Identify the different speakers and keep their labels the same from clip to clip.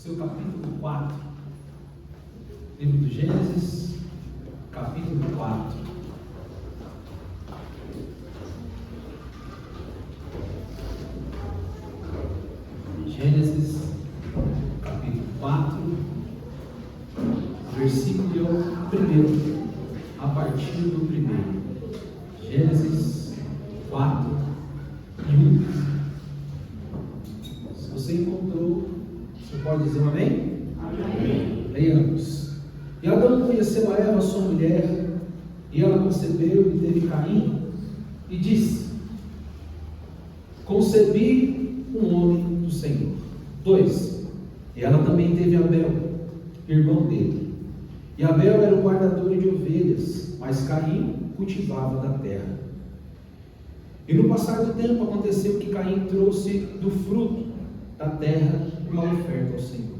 Speaker 1: seu capítulo 4. Livro do Gênesis, capítulo 4. Gênesis, capítulo 4, versículo 1, a partir do 1. Gênesis 4 e 1. Se você encontrou, você pode dizer um amém? Amém. Leiamos. E Adão conheceu a Eva, sua mulher, e ela concebeu e teve Caim, e disse: concebi um homem do Senhor. 2. E ela também teve Abel, irmão dele. E Abel era o guardador de ovelhas, mas Caim cultivava da terra. E no passar do tempo aconteceu que Caim trouxe do fruto da terra uma oferta ao Senhor.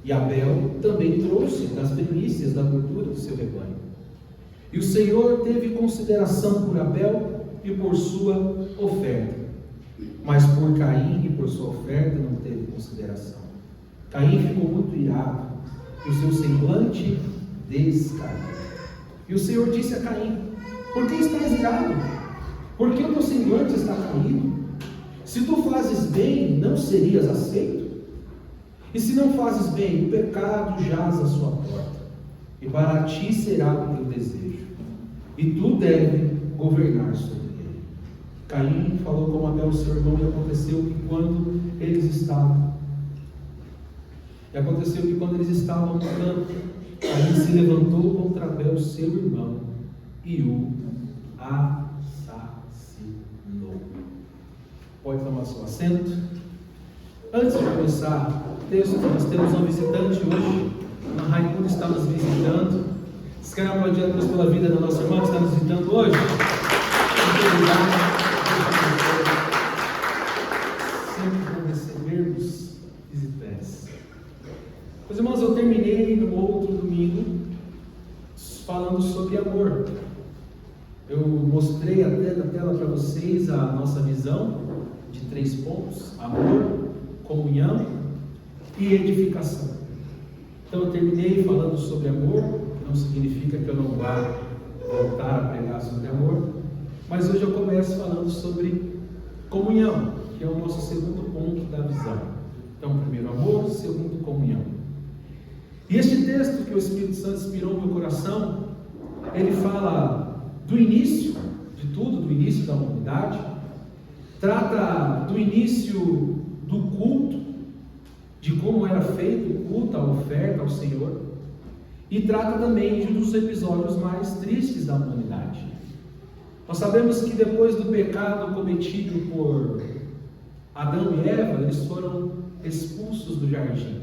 Speaker 1: E Abel também trouxe das primícias da gordura do seu rebanho. E o Senhor teve consideração por Abel e por sua oferta, mas por Caim e por sua oferta não teve consideração. Caim ficou muito irado, e o seu semblante descaiu. E o Senhor disse a Caim: por que estás irado? Por que o teu semblante está caído? Se tu fazes bem, não serias aceito? E se não fazes bem, o pecado jaz à sua porta, e para ti será o teu desejo, e tu deves governar sobre ele. Caim falou com Abel, seu irmão, e aconteceu que quando eles estavam no campo, Caim se levantou contra Abel, seu irmão, e o assassinou. Pode tomar seu assento. Antes de começar o texto, nós temos um visitante hoje. A Raimundo está nos visitando. Vocês querem aplaudir a Deus pela vida da nossa irmã que está nos visitando hoje? Muito obrigado. Sempre bom recebermos visitantes. Meus irmãos, eu terminei no outro domingo falando sobre amor. Eu mostrei até na tela para vocês a nossa visão de 3 pontos: amor, comunhão e edificação. Então eu terminei falando sobre amor, que não significa que eu não vá voltar a pregar sobre amor, mas hoje eu começo falando sobre comunhão, que é o nosso segundo ponto da visão. Então, primeiro amor, segundo comunhão. E este texto que o Espírito Santo inspirou no meu coração, ele fala do início de tudo, do início da humanidade, trata do início do culto, de como era feito o culto, a oferta ao Senhor, e trata também de um dos episódios mais tristes da humanidade. Nós sabemos que depois do pecado cometido por Adão e Eva, eles foram expulsos do jardim.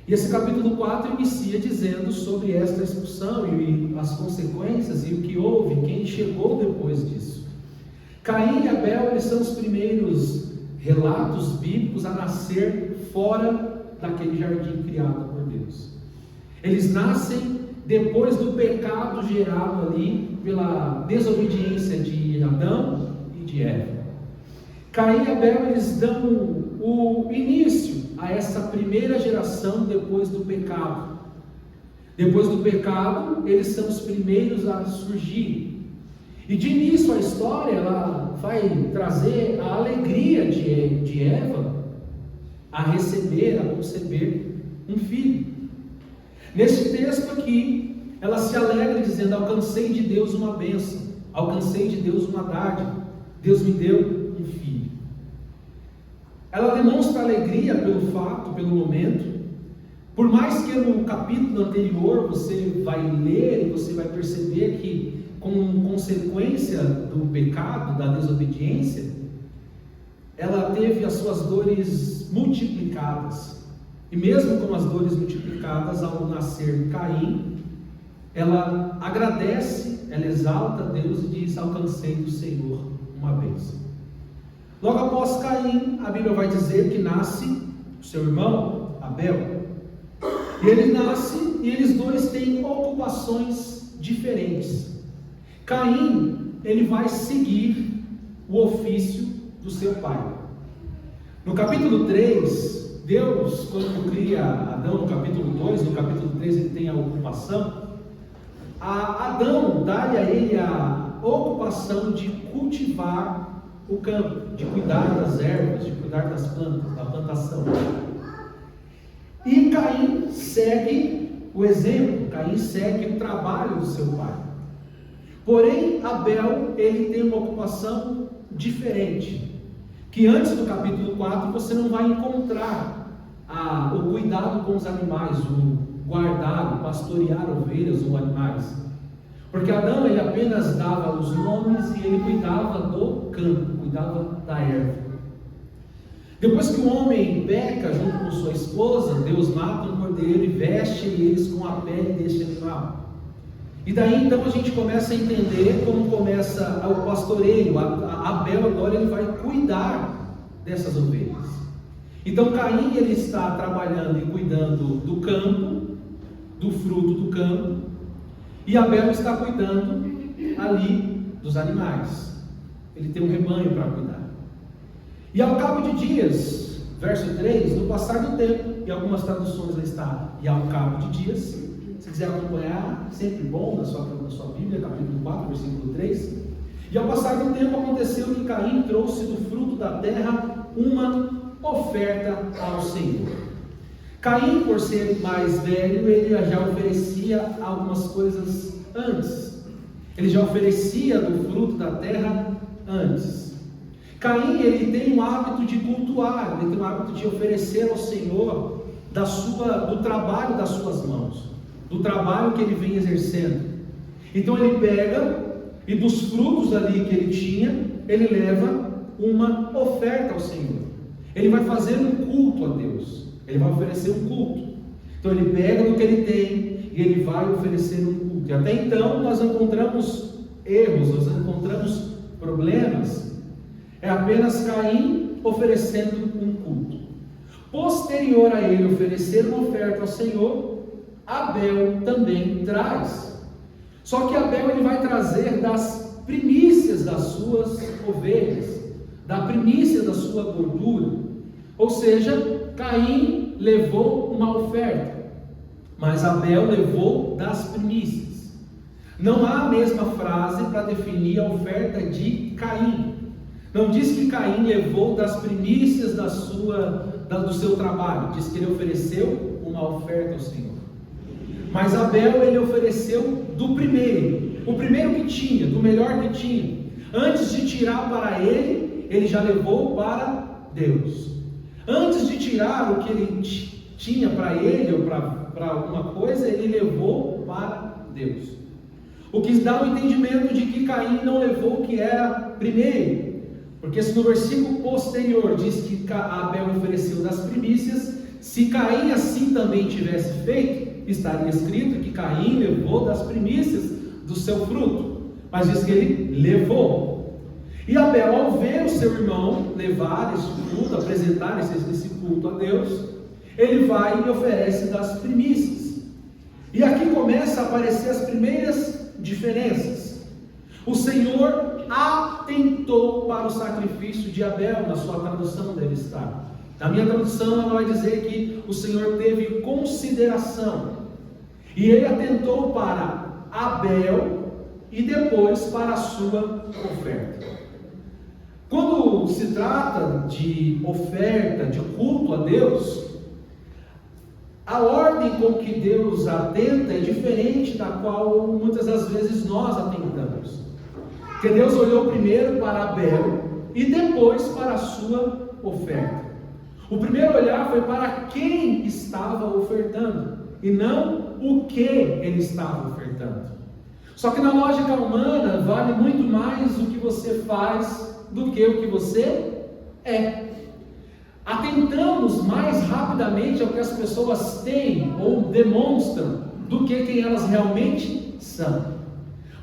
Speaker 1: E esse capítulo 4 inicia dizendo sobre esta expulsão e as consequências e o que houve, quem chegou depois disso. Caim e Abel, eles são os primeiros relatos bíblicos a nascer fora daquele jardim criado por Deus. Eles nascem depois do pecado gerado ali pela desobediência de Adão e de Eva. Caim e Abel, eles dão o início a essa primeira geração depois do pecado. Depois do pecado, eles são os primeiros a surgir. E de início a história, ela vai trazer a alegria de Eva a receber, a conceber um filho. Nesse texto aqui, ela se alegra dizendo: alcancei de Deus uma bênção, alcancei de Deus uma dádiva, Deus me deu um filho. Ela demonstra alegria pelo fato, pelo momento, por mais que no capítulo anterior você vai ler e você vai perceber que, como consequência do pecado, da desobediência, ela teve as suas dores multiplicadas. E mesmo com as dores multiplicadas, ao nascer Caim, ela agradece, ela exalta a Deus e diz: alcancei do Senhor uma bênção. Logo após Caim, a Bíblia vai dizer que nasce o seu irmão Abel. E ele nasce e eles dois têm ocupações diferentes. Caim, ele vai seguir o ofício do seu pai. No capítulo 3, Deus, quando cria Adão no capítulo 2, no capítulo 3 ele tem a ocupação. Adão dá-lhe a ele a ocupação de cultivar o campo, de cuidar das ervas, de cuidar das plantas, da plantação. E Caim segue o exemplo, Caim segue o trabalho do seu pai. Porém, Abel, ele tem uma ocupação diferente, que antes do capítulo 4 você não vai encontrar o cuidado com os animais, o guardar, o pastorear ovelhas ou animais. Porque Adão, ele apenas dava os nomes e ele cuidava do campo, cuidava da erva. Depois que o homem peca junto com sua esposa, Deus mata um cordeiro e veste eles com a pele deste animal. E daí então a gente começa a entender como começa o pastoreio. Abel agora ele vai cuidar dessas ovelhas. Então Caim ele está trabalhando e cuidando do campo, do fruto do campo, e Abel está cuidando ali dos animais. Ele tem um rebanho para cuidar. E ao cabo de dias, verso 3, no passar do tempo, em algumas traduções está, e ao cabo de dias, se quiser acompanhar, sempre bom na sua Bíblia, capítulo 4, versículo 3. E ao passar do tempo aconteceu que Caim trouxe do fruto da terra uma oferta ao Senhor. Caim, por ser mais velho, ele já oferecia algumas coisas antes. Ele já oferecia do fruto da terra antes. Caim, ele tem o hábito de cultuar, ele tem o hábito de oferecer ao Senhor do trabalho das suas mãos, do trabalho que ele vem exercendo. Então ele pega e dos frutos ali que ele tinha, ele leva uma oferta ao Senhor. Ele vai fazer um culto a Deus, ele vai oferecer um culto. Então ele pega do que ele tem e ele vai oferecer um culto. E até então nós encontramos erros, nós encontramos problemas. É apenas Caim oferecendo um culto. Posterior a ele oferecer uma oferta ao Senhor, Abel também traz. Só que Abel ele vai trazer das primícias das suas ovelhas, da primícia da sua gordura. Ou seja, Caim levou uma oferta, mas Abel levou das primícias. Não há a mesma frase para definir a oferta de Caim. Não diz que Caim levou das primícias do seu trabalho, diz que ele ofereceu uma oferta ao Senhor. Mas Abel ele ofereceu do primeiro, o primeiro que tinha, do melhor que tinha. Antes de tirar para ele, ele já levou para Deus. Antes de tirar o que ele tinha para ele ou para alguma coisa, ele levou para Deus. O que dá o entendimento de que Caim não levou o que era primeiro. Porque se no versículo posterior diz que Abel ofereceu das primícias, se Caim assim também tivesse feito, estaria escrito que Caim levou das primícias do seu fruto. Mas diz que ele levou. E Abel, ao ver o seu irmão levar esse culto, apresentar esse culto a Deus, ele vai e oferece das primícias. E aqui começa a aparecer as primeiras diferenças. O Senhor atentou para o sacrifício de Abel, na sua tradução deve estar. Na minha tradução ela vai dizer que o Senhor teve consideração, e ele atentou para Abel e depois para a sua oferta. Quando se trata de oferta, de culto a Deus, a ordem com que Deus atenta é diferente da qual muitas das vezes nós atentamos. Porque Deus olhou primeiro para Abel e depois para a sua oferta. O primeiro olhar foi para quem estava ofertando e não o que ele estava ofertando. Só que na lógica humana vale muito mais o que você faz do que o que você é. Atentamos mais rapidamente ao que as pessoas têm ou demonstram do que quem elas realmente são.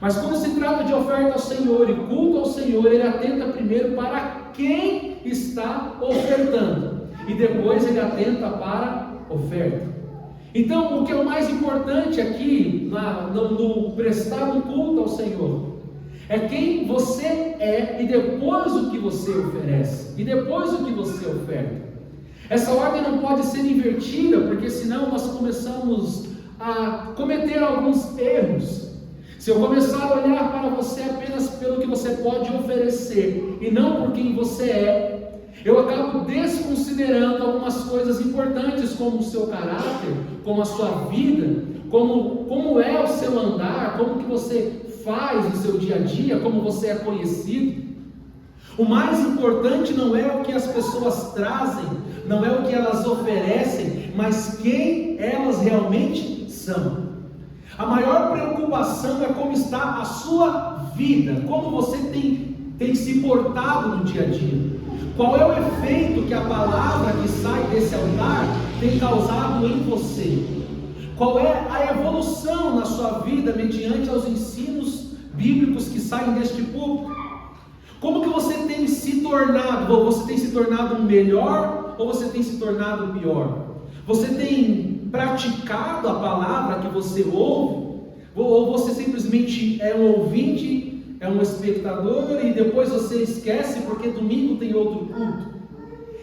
Speaker 1: Mas quando se trata de oferta ao Senhor e culto ao Senhor, ele atenta primeiro para quem está ofertando e depois ele atenta para a oferta. Então, o que é o mais importante aqui no prestar um culto ao Senhor é quem você é e depois o que você oferece, e depois o que você oferta. Essa ordem não pode ser invertida, porque senão nós começamos a cometer alguns erros. Se eu começar a olhar para você apenas pelo que você pode oferecer e não por quem você é, eu acabo desconsiderando algumas coisas importantes, como o seu caráter, como a sua vida, como é o seu andar, como que você faz no seu dia a dia, como você é conhecido. O mais importante não é o que as pessoas trazem, não é o que elas oferecem, mas quem elas realmente são. A maior preocupação é como está a sua vida, como você tem se portado no dia a dia. Qual é o efeito que a palavra que sai desse altar tem causado em você? Qual é a evolução na sua vida mediante aos ensinos bíblicos que saem deste púlpito? Como que você tem se tornado? Ou você tem se tornado melhor ou você tem se tornado pior? Você tem praticado a palavra que você ouve? Ou você simplesmente é um ouvinte, é um espectador e depois você esquece porque domingo tem outro culto?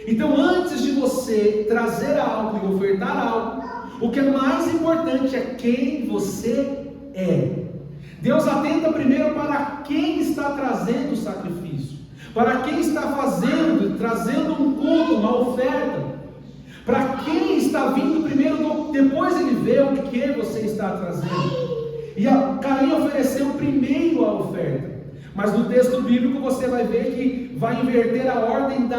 Speaker 1: Então, antes de você trazer algo e ofertar algo, o que é mais importante é quem você é. Deus atenta primeiro para quem está trazendo o sacrifício, para quem está trazendo um culto, uma oferta, para quem está vindo primeiro, depois ele vê o que você está trazendo. E Caim ofereceu primeiro a oferta, mas no texto bíblico você vai ver que vai inverter a ordem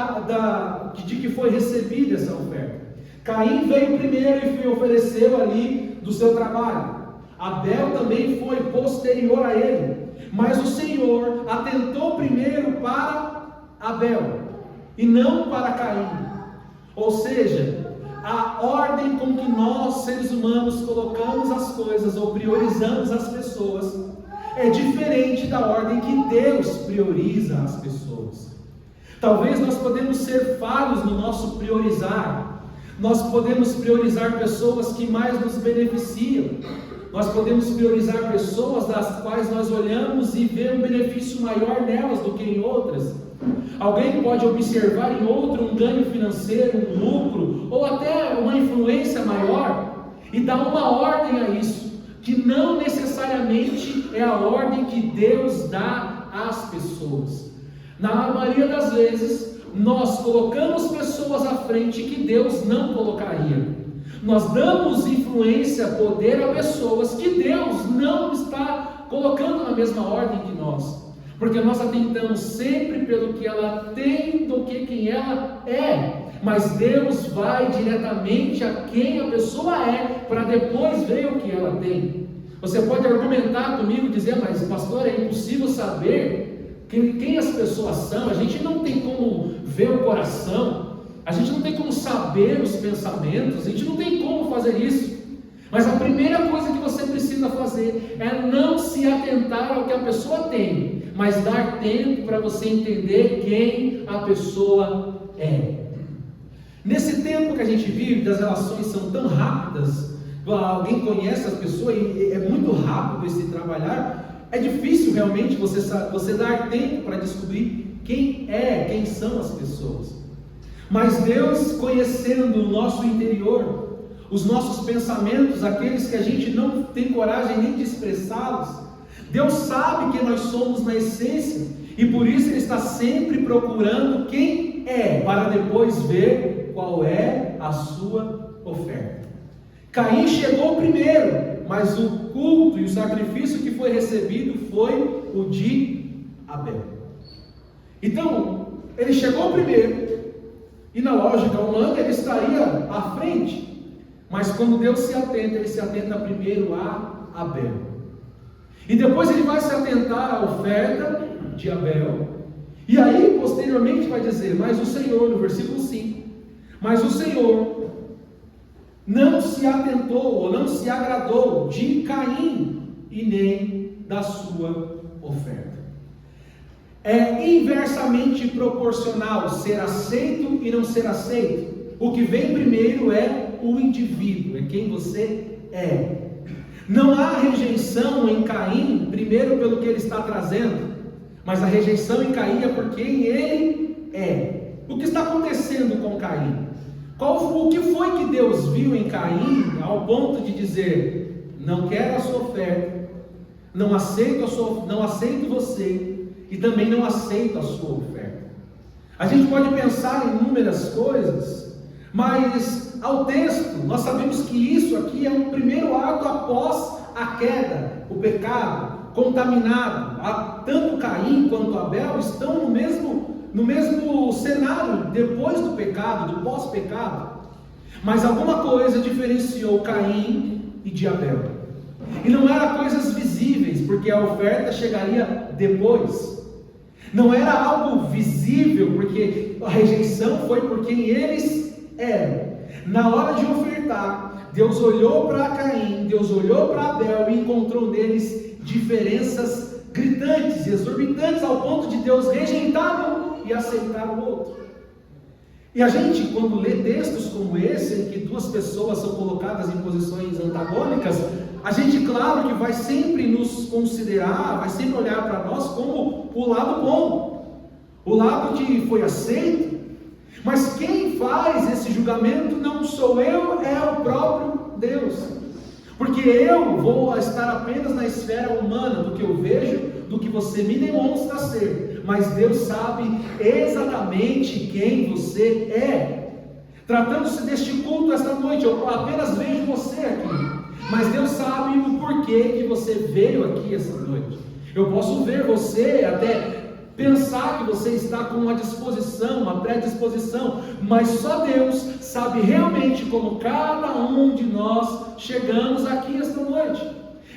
Speaker 1: de que foi recebida essa oferta. Caim veio primeiro e ofereceu ali do seu trabalho. Abel também foi posterior a ele, mas o Senhor atentou primeiro para Abel e não para Caim. Ou seja, a ordem com que nós, seres humanos, colocamos as coisas ou priorizamos as pessoas é diferente da ordem que Deus prioriza as pessoas. Talvez nós podemos ser falhos no nosso priorizar. Nós podemos priorizar pessoas que mais nos beneficiam. Nós podemos priorizar pessoas das quais nós olhamos e vê um benefício maior nelas do que em outras. Alguém pode observar em outro um ganho financeiro, um lucro, ou até uma influência maior, e dar uma ordem a isso, que não necessariamente é a ordem que Deus dá às pessoas. Na maioria das vezes, nós colocamos pessoas à frente que Deus não colocaria. Nós damos influência, poder a pessoas que Deus não está colocando na mesma ordem que nós. Porque nós atentamos sempre pelo que ela tem do que quem ela é. Mas Deus vai diretamente a quem a pessoa é, para depois ver o que ela tem. Você pode argumentar comigo e dizer, mas pastor, é impossível saber quem as pessoas são. A gente não tem como ver o coração. A gente não tem como saber os pensamentos, a gente não tem como fazer isso. Mas a primeira coisa que você precisa fazer é não se atentar ao que a pessoa tem, mas dar tempo para você entender quem a pessoa é. Nesse tempo que a gente vive, das relações são tão rápidas, alguém conhece as pessoas e é muito rápido esse trabalhar, é difícil realmente você dar tempo para descobrir quem são as pessoas. Mas Deus, conhecendo o nosso interior, os nossos pensamentos, aqueles que a gente não tem coragem nem de expressá-los, Deus sabe quem nós somos na essência, e por isso Ele está sempre procurando quem é, para depois ver qual é a sua oferta. Caim chegou primeiro, mas o culto e o sacrifício que foi recebido foi o de Abel. Então, ele chegou primeiro, e na lógica humana ele estaria à frente, mas quando Deus se atenta, ele se atenta primeiro a Abel, e depois ele vai se atentar à oferta de Abel, e aí posteriormente vai dizer, mas o Senhor, no versículo 5, mas o Senhor não se atentou, ou não se agradou de Caim, e nem da sua oferta. É inversamente proporcional ser aceito e não ser aceito. O que vem primeiro é o indivíduo, é quem você é. Não há rejeição em Caim, primeiro pelo que ele está trazendo, mas a rejeição em Caim é por quem ele é. O que está acontecendo com Caim? O que foi que Deus viu em Caim ao ponto de dizer: não quero a sua oferta, não aceito você e também não aceito a sua oferta? A gente pode pensar em inúmeras coisas, mas ao texto nós sabemos que isso aqui é um primeiro ato após a queda, o pecado contaminado. Tanto Caim quanto Abel estão no mesmo cenário depois do pecado, do pós-pecado. Mas alguma coisa diferenciou Caim e de Abel. E não eram coisas visíveis, porque a oferta chegaria depois. Não era algo visível, porque a rejeição foi por quem eles eram. Na hora de ofertar, Deus olhou para Caim, Deus olhou para Abel e encontrou neles diferenças gritantes e exorbitantes, ao ponto de Deus rejeitar um e aceitar o outro. E a gente, quando lê textos como esse, em que duas pessoas são colocadas em posições antagônicas, a gente, claro, que vai sempre nos considerar, vai sempre olhar para nós como o lado bom, o lado que foi aceito. Mas quem faz esse julgamento não sou eu, é o próprio Deus. Porque eu vou estar apenas na esfera humana, do que eu vejo, do que você me demonstra ser. Mas Deus sabe exatamente quem você é. Tratando-se deste culto esta noite, eu apenas vejo você aqui. Mas Deus sabe o porquê que você veio aqui esta noite. Eu posso ver você, até pensar que você está com uma disposição, uma predisposição, mas só Deus sabe realmente como cada um de nós chegamos aqui esta noite.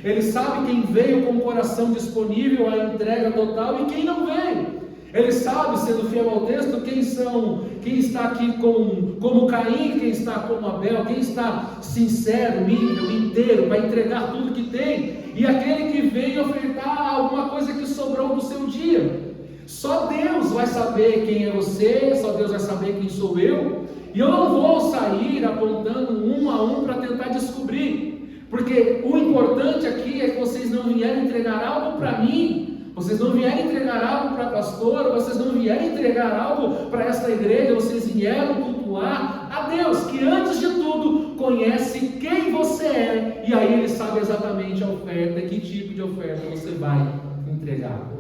Speaker 1: Ele sabe quem veio com o coração disponível à entrega total e quem não veio. Ele sabe, sendo fiel ao texto, quem está aqui como Caim, quem está como Abel, quem está sincero, íntegro, inteiro, para entregar tudo que tem, e aquele que veio ofertar alguma coisa que sobrou do seu dia. Só Deus vai saber quem é você, só Deus vai saber quem sou eu, e eu não vou sair apontando um a um para tentar descobrir, porque o importante aqui é que vocês não vieram entregar algo para mim, vocês não vieram entregar algo para a pastora, vocês não vieram entregar algo para esta igreja, vocês vieram cultuar a Deus, que antes de tudo conhece quem você é, e aí Ele sabe exatamente a oferta, que tipo de oferta você vai entregar.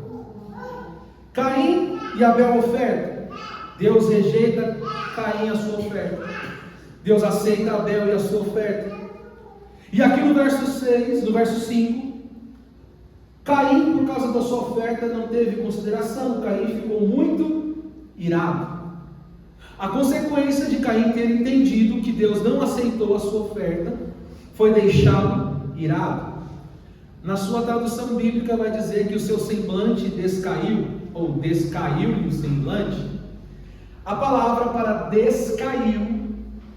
Speaker 1: Caim e Abel oferta, Deus rejeita Caim a sua oferta, Deus aceita Abel e a sua oferta. E aqui no verso 6, no verso 5, Caim, por causa da sua oferta, não teve consideração. Caim ficou muito irado. A consequência de Caim ter entendido que Deus não aceitou a sua oferta foi deixá-lo irado. Na sua tradução bíblica vai dizer que o seu semblante descaiu, ou descaiu-lhe o semblante. A palavra para descaiu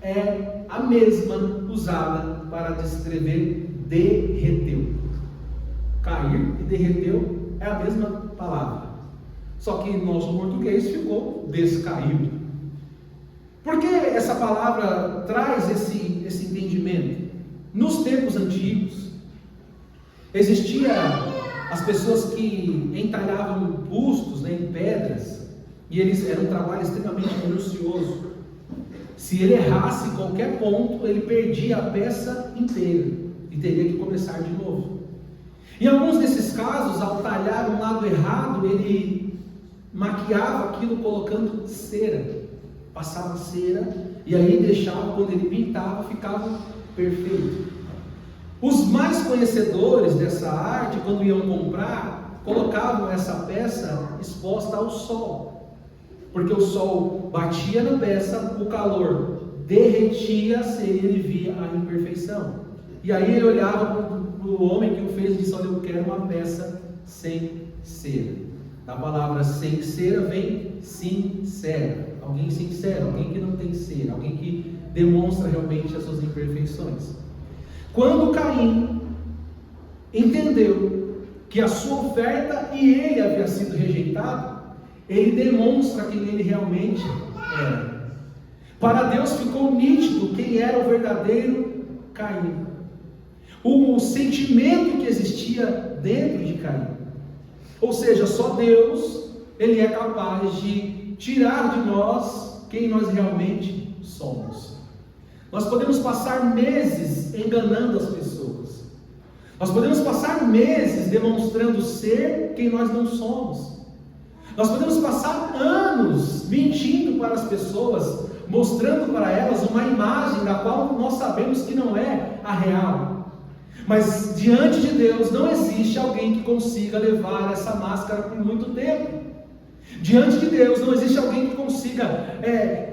Speaker 1: é a mesma usada para descrever derreteu. Cair e derreteu é a mesma palavra, só que no nosso português ficou descaiu. Por que essa palavra traz esse entendimento? Nos tempos antigos existia as pessoas que entalhavam bustos, em pedras, e eles eram um trabalho extremamente minucioso. Se ele errasse qualquer ponto, ele perdia a peça inteira e teria que começar de novo. Em alguns desses casos, ao talhar um lado errado, ele maquiava aquilo colocando cera, passava cera, e aí deixava, quando ele pintava, ficava perfeito. Os mais conhecedores dessa arte, quando iam comprar, colocavam essa peça exposta ao sol, porque o sol batia na peça, o calor derretia-se e ele via a imperfeição. E aí ele olhava para o homem que o fez e disse: olha, eu quero uma peça sem cera. Da palavra sem cera vem sincera. Alguém sincero, alguém que não tem cera, alguém que demonstra realmente as suas imperfeições. Quando Caim entendeu que a sua oferta e ele havia sido rejeitado, ele demonstra quem ele realmente era. Para Deus ficou nítido quem era o verdadeiro Caim. O sentimento que existia dentro de Caim. Ou seja, só Deus, Ele é capaz de tirar de nós quem nós realmente somos. Nós podemos passar meses enganando as pessoas. Nós podemos passar meses demonstrando ser quem nós não somos. Nós podemos passar anos mentindo para as pessoas, mostrando para elas uma imagem da qual nós sabemos que não é a real. Mas diante de Deus não existe alguém que consiga levar essa máscara por muito tempo. Diante de Deus não existe alguém que consiga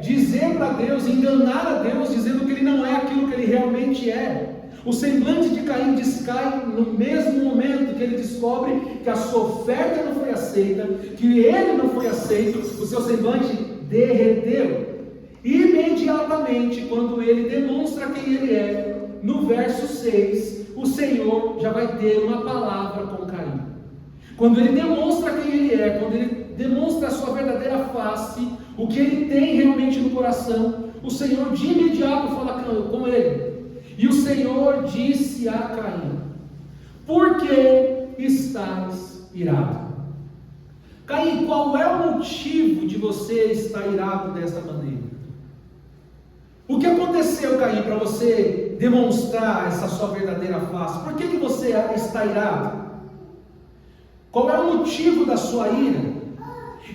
Speaker 1: dizer para Deus, enganar a Deus, dizendo que ele não é aquilo que ele realmente é. O semblante de Caim descai no mesmo momento que ele descobre que a sua oferta não foi aceita, que ele não foi aceito, o seu semblante derreteu. Imediatamente, quando ele demonstra quem ele é, no verso 6, o Senhor já vai ter uma palavra com Caim. Quando ele demonstra quem ele é, quando ele demonstra a sua verdadeira face, o que ele tem realmente no coração, o Senhor de imediato fala com ele. E o Senhor disse a Caim: por que estás irado? Caim, qual é o motivo de você estar irado desta maneira? O que aconteceu, Caim, para você demonstrar essa sua verdadeira face? Por que você está irado? Qual é o motivo da sua ira?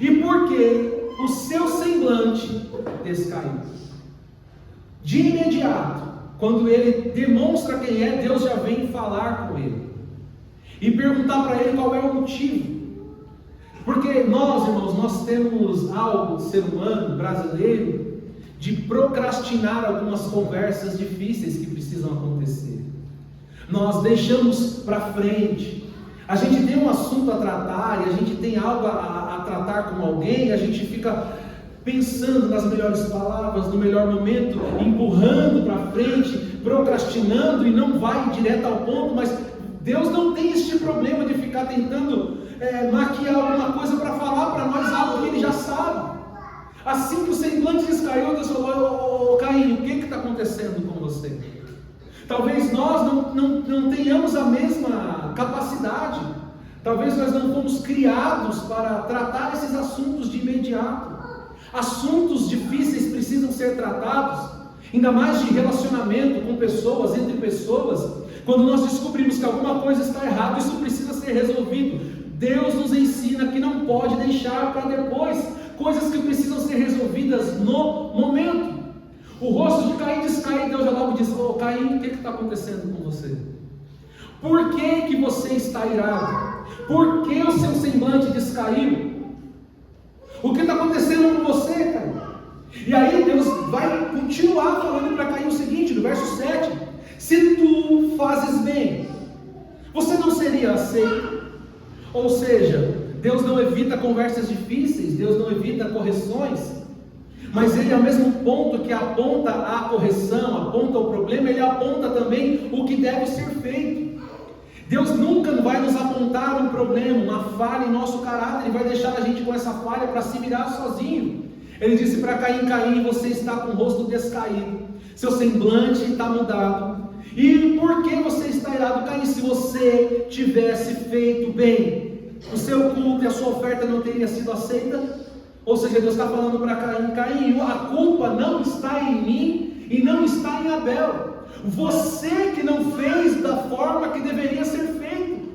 Speaker 1: E por que o seu semblante descaiu? De imediato, quando ele demonstra quem é, Deus já vem falar com ele e perguntar para ele qual é o motivo. Porque nós, irmãos, nós temos algo, ser humano, brasileiro, de procrastinar algumas conversas difíceis que precisam acontecer. Nós deixamos para frente. A gente tem um assunto a tratar e a gente tem algo a tratar com alguém, a gente fica pensando nas melhores palavras, no melhor momento, empurrando para frente, procrastinando e não vai direto ao ponto. Mas Deus não tem este problema de ficar tentando maquiar alguma coisa para falar para nós algo que Ele já sabe. Assim que o semblante descaiu, Deus falou: Caim, o que está acontecendo com você? Talvez nós não tenhamos a mesma capacidade, talvez nós não fomos criados para tratar esses assuntos de imediato. Assuntos difíceis precisam ser tratados, ainda mais de relacionamento com pessoas, entre pessoas. Quando nós descobrimos que alguma coisa está errada, isso precisa ser resolvido. Deus nos ensina que não pode deixar para depois coisas que precisam ser resolvidas no momento. O rosto de Caim descai e Deus já logo diz: Caim, o que está acontecendo com você? Por que você está irado? Por que o seu semblante descaiu? O que está acontecendo com você, Caim? E aí Deus vai continuar falando para Caim o seguinte, no verso 7: se tu fazes bem, você não seria aceito. Ou seja, Deus não evita conversas difíceis, Deus não evita correções, mas Ele, ao mesmo ponto que aponta a correção, aponta o problema, Ele aponta também o que deve ser feito. Deus nunca vai nos apontar um problema, uma falha em nosso caráter, Ele vai deixar a gente com essa falha para se virar sozinho. Ele disse para Caim: Caim, você está com o rosto descaído, seu semblante está mudado. E por que você está irado, Caim? Se você tivesse feito bem, o seu culto e a sua oferta não teria sido aceita. Ou seja, Deus está falando para Caim: Caim, a culpa não está em mim e não está em Abel. Você que não fez da forma que deveria ser feito.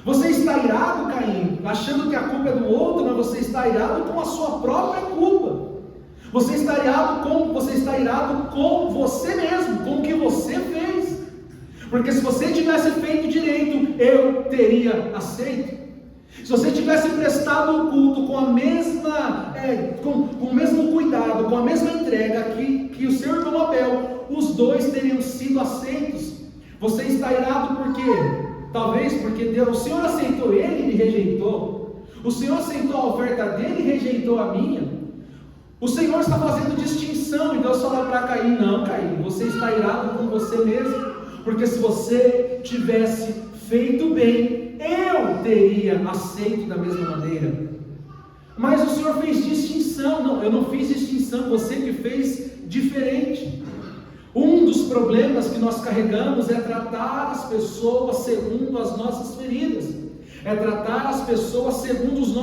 Speaker 1: Você está irado, Caim, achando que a culpa é do outro, mas você está irado com a sua própria culpa. Você está irado com você mesmo, com o que você fez. Porque se você tivesse feito direito, eu teria aceito. Se você tivesse prestado o culto com a mesma, com o mesmo cuidado, com a mesma entrega que o seu irmão Abel, os dois teriam sido aceitos. Você está irado por quê? Talvez porque o Senhor aceitou ele e me rejeitou. O Senhor aceitou a oferta dele e rejeitou a minha. O Senhor está fazendo distinção e Deus fala para Caim: não, Caim, você está irado com você mesmo, porque se você tivesse feito bem, eu teria aceito da mesma maneira. Mas o Senhor fez distinção. Não, eu não fiz distinção, você que fez diferente. Um dos problemas que nós carregamos é tratar as pessoas segundo as nossas feridas, é tratar as pessoas segundo os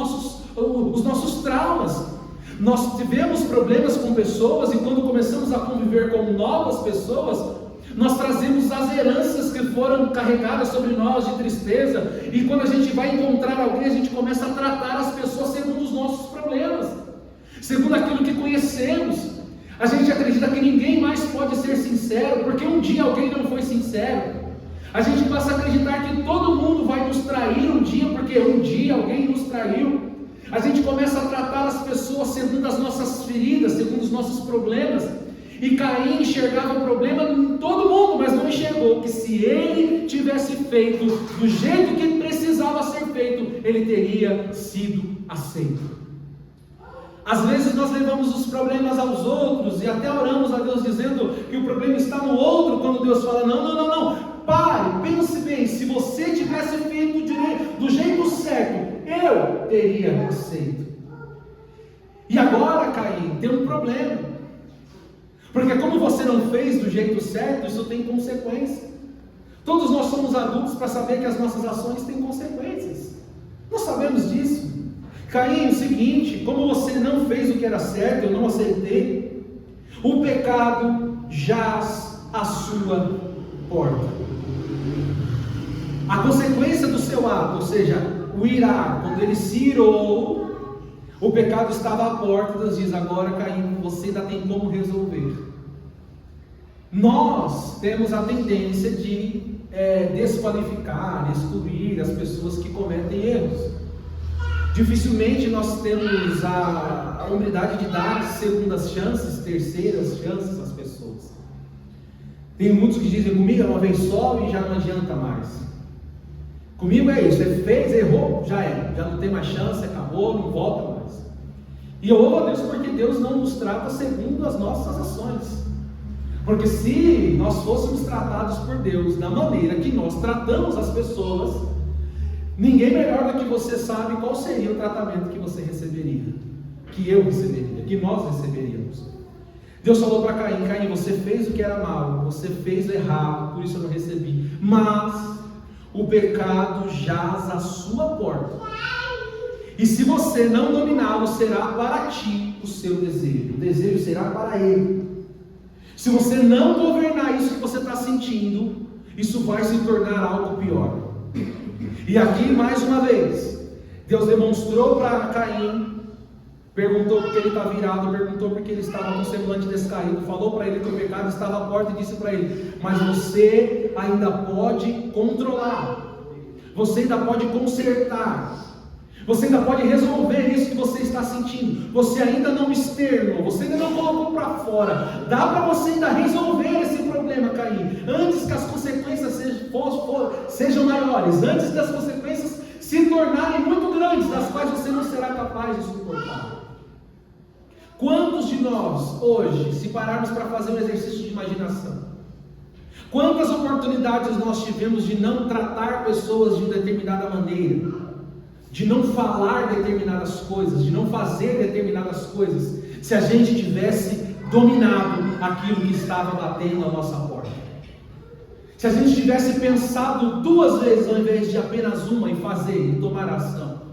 Speaker 1: nossos traumas. Nós tivemos problemas com pessoas e quando começamos a conviver com novas pessoas, nós trazemos as heranças que foram carregadas sobre nós de tristeza, e quando a gente vai encontrar alguém, a gente começa a tratar as pessoas segundo os nossos problemas, segundo aquilo que conhecemos. A gente acredita que ninguém mais pode ser sincero, porque um dia alguém não foi sincero. A gente passa a acreditar que todo mundo vai nos trair um dia, porque um dia alguém nos traiu. A gente começa a tratar as pessoas segundo as nossas feridas, segundo os nossos problemas. E Caim enxergava o problema em todo mundo, mas não enxergou que se ele tivesse feito do jeito que precisava ser feito, ele teria sido aceito. Às vezes nós levamos os problemas aos outros e até oramos a Deus dizendo que o problema está no outro, quando Deus fala, não, pare, pense bem, se você tivesse feito do jeito certo, eu teria aceito. E agora, Caim, tem um problema, porque como você não fez do jeito certo, isso tem consequência. Todos nós somos adultos para saber que as nossas ações têm consequências. Nós sabemos disso. Caim, o seguinte, como você não fez o que era certo, eu não aceitei, o pecado jaz à sua porta. A consequência do seu ato, ou seja, o irar, quando ele se irou, o pecado estava à porta. Deus diz, agora Caim, você ainda tem como resolver. Nós temos a tendência de desqualificar, excluir as pessoas que cometem erros. Dificilmente nós temos a humildade de dar segundas chances, terceiras chances às pessoas. Tem muitos que dizem, comigo é uma vez só e já não adianta mais. Comigo é isso, você fez, errou, já não tem mais chance, acabou, não volta mais. E eu louvo a Deus porque Deus não nos trata segundo as nossas ações. Porque se nós fôssemos tratados por Deus da maneira que nós tratamos as pessoas, ninguém melhor do que você sabe qual seria o tratamento que você receberia, que eu receberia, que nós receberíamos. Deus falou para Caim, Caim, você fez o que era mal, você fez o errado, por isso eu não recebi, mas o pecado jaz à sua porta, e se você não dominá-lo, será para ti o seu desejo, o desejo será para ele. Se você não governar isso que você está sentindo, isso vai se tornar algo pior. E aqui, mais uma vez, Deus demonstrou para Caim, perguntou porque ele está virado, perguntou porque ele estava com o semblante descaído, falou para ele que o pecado estava à porta e disse para ele, mas você ainda pode controlar, você ainda pode consertar, você ainda pode resolver isso que você está sentindo, você ainda não externou, você ainda não colocou para fora, dá para você ainda resolver esse problema, Caim, antes que as consequências sejam maiores, antes das consequências se tornarem muito grandes, das quais você não será capaz de suportar. Quantos de nós, hoje, se pararmos para fazer um exercício de imaginação, quantas oportunidades nós tivemos de não tratar pessoas de determinada maneira, de não falar determinadas coisas, de não fazer determinadas coisas, se a gente tivesse dominado aquilo que estava batendo na nossa porta? Se a gente tivesse pensado duas vezes ao invés de apenas uma em fazer, em tomar ação,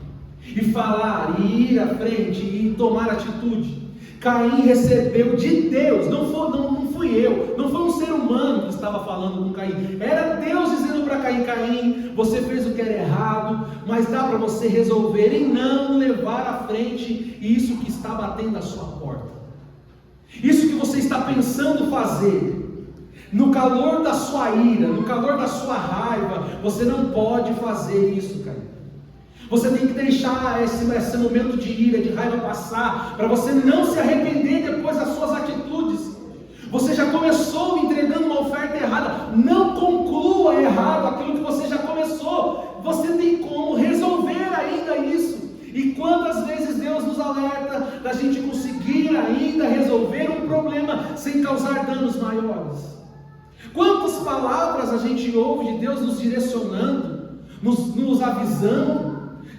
Speaker 1: e falar, e ir à frente, e tomar atitude. Caim recebeu de Deus, não fui eu, não foi um ser humano que estava falando com Caim, era Deus dizendo para Caim, Caim, você fez o que era errado, mas dá para você resolver e não levar à frente isso que está batendo na sua porta, isso que você está pensando fazer, no calor da sua ira, no calor da sua raiva, você não pode fazer isso, Caim. Você tem que deixar esse momento de ira, de raiva passar, para você não se arrepender depois das suas atitudes. Você já começou entregando uma oferta errada, não conclua errado aquilo que você já começou. Você tem como resolver ainda isso. E quantas vezes Deus nos alerta da gente conseguir ainda resolver um problema sem causar danos maiores? Quantas palavras a gente ouve de Deus nos direcionando, nos avisando,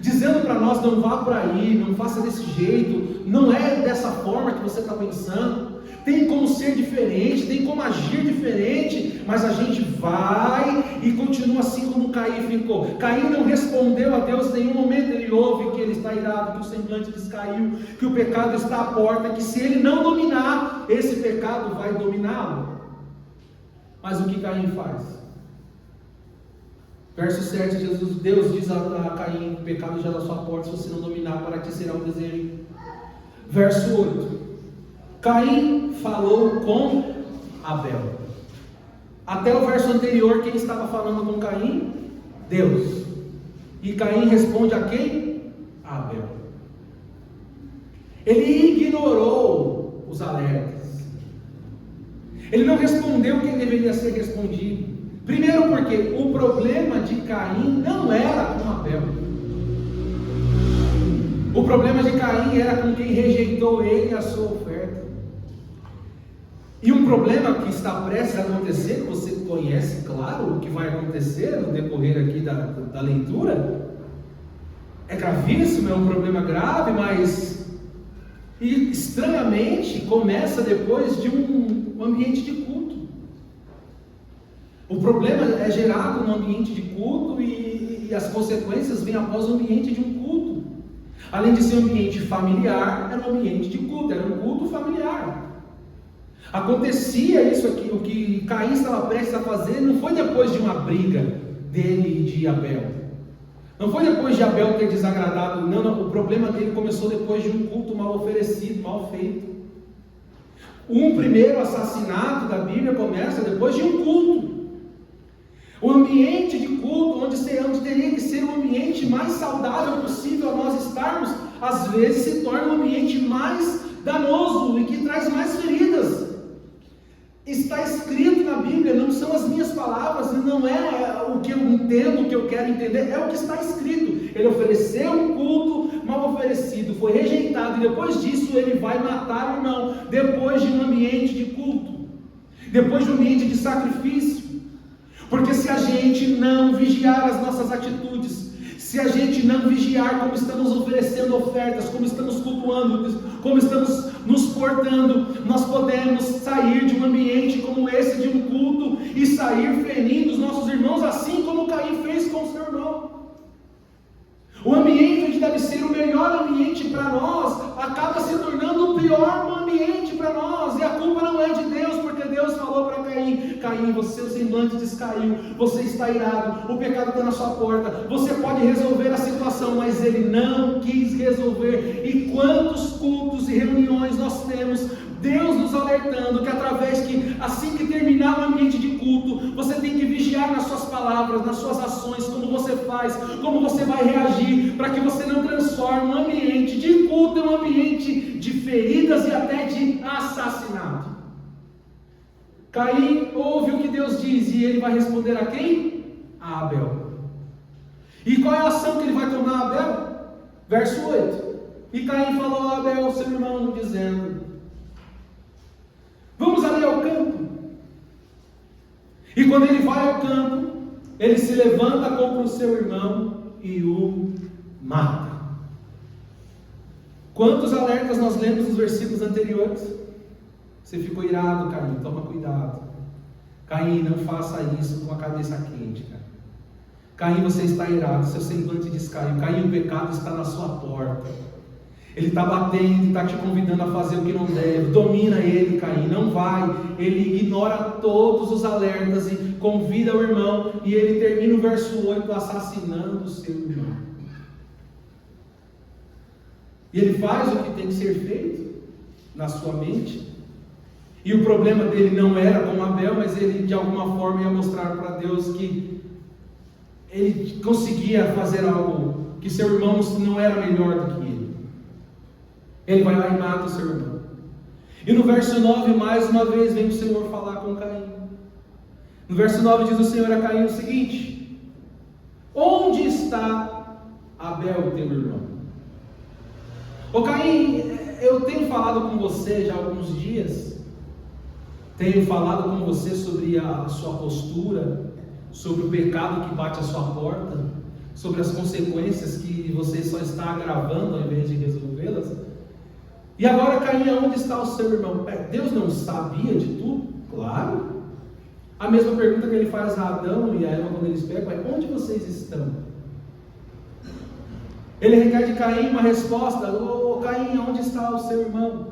Speaker 1: dizendo para nós, não vá por aí, não faça desse jeito, não é dessa forma que você está pensando, tem como ser diferente, tem como agir diferente, mas a gente vai e continua assim como como Caim ficou. Caim não respondeu a Deus em nenhum momento. Ele ouve que ele está irado, que o semblante descaiu, que o pecado está à porta, que se ele não dominar, esse pecado vai dominá-lo. Mas o que Caim faz? Verso 7, Deus diz a Caim: o pecado já é na sua porta, se você não dominar, para ti será um desejo. Verso 8, Caim falou com Abel. Até o verso anterior, quem estava falando com Caim? Deus. E Caim responde a quem? A Abel. Ele ignorou os alertas. Ele não respondeu o que deveria ser respondido. Primeiro porque o problema de Caim não era com Abel. O problema de Caim era com quem rejeitou ele e a sua oferta. E um problema que está prestes a acontecer, que você conhece, claro, o que vai acontecer no decorrer aqui da leitura, é gravíssimo, é um problema grave, mas estranhamente começa depois de um ambiente de culto. O problema é gerado no ambiente de culto e as consequências vêm após o ambiente de um culto. Além de ser um ambiente familiar, era um ambiente de culto, era um culto familiar. Acontecia isso aqui, o que Caim estava prestes a fazer não foi depois de uma briga dele e de Abel. Não foi depois de Abel ter desagradado, não, o problema dele começou depois de um culto mal oferecido, mal feito. Um primeiro assassinato da Bíblia começa depois de um culto. O ambiente de culto, onde teria que ser o ambiente mais saudável possível a nós estarmos, às vezes se torna um ambiente mais danoso e que traz mais feridas. Está escrito na Bíblia, não são as minhas palavras, não é o que eu entendo, o que eu quero entender, é o que está escrito. Ele ofereceu um culto mal oferecido, foi rejeitado, e depois disso ele vai matar o irmão, depois de um ambiente de culto, depois de um ambiente de sacrifício. Porque se a gente não vigiar as nossas atitudes, se a gente não vigiar como estamos oferecendo ofertas, como estamos cultuando, como estamos nos portando, nós podemos sair de um ambiente como esse, de um culto, e sair ferindo os nossos irmãos, assim como Caim fez com o seu irmão. O ambiente onde deve ser o melhor ambiente para nós, acaba se tornando o pior ambiente para nós, e a culpa não é de Deus, porque Deus falou para Caim: Caim, seu semblante descaiu, você está irado, o pecado está na sua porta, você pode resolver a situação, mas ele não quis resolver. E quantos cultos e reuniões nós temos, Deus nos alertando que assim que terminar o ambiente de culto, você tem que vigiar nas suas palavras, nas suas ações, como você faz, como você vai reagir, para que você não transforme um ambiente de culto em um ambiente de feridas e até de assassinato. Caim ouve o que Deus diz e ele vai responder a quem? A Abel. E qual é a ação que ele vai tomar a Abel? Verso 8. E Caim falou a Abel, seu irmão, dizendo: vamos ali ao campo. E quando ele vai ao campo, ele se levanta contra o seu irmão e o mata. Quantos alertas nós lemos nos versículos anteriores? Você ficou irado, Caim, toma cuidado. Caim, não faça isso com a cabeça quente, cara. Caim, você está irado, seu semblante descaiu. Caim, o pecado está na sua porta. Ele está batendo, está te convidando a fazer o que não deve. Domina ele, Caim, não vai. Ele ignora todos os alertas e convida o irmão. E ele termina o verso 8 assassinando o seu irmão. E ele faz o que tem que ser feito na sua mente. E o problema dele não era com Abel, mas ele de alguma forma ia mostrar para Deus que ele conseguia fazer algo, que seu irmão não era melhor do que ele. Ele vai lá e mata o seu irmão. E no verso 9, mais uma vez, vem o Senhor falar com Caim. No verso 9 diz o Senhor a Caim o seguinte: onde está Abel, teu irmão? Ô Caim, eu tenho falado com você já há alguns dias, tenho falado com você sobre a sua postura, sobre o pecado que bate à sua porta, sobre as consequências que você só está agravando ao invés de resolvê-las. E agora, Caim, onde está o seu irmão? Deus não sabia de tudo? Claro. A mesma pergunta que ele faz a Adão e a Eva quando eles pecam é: onde vocês estão? Ele requer de Caim uma resposta: ô Caim, onde está o seu irmão?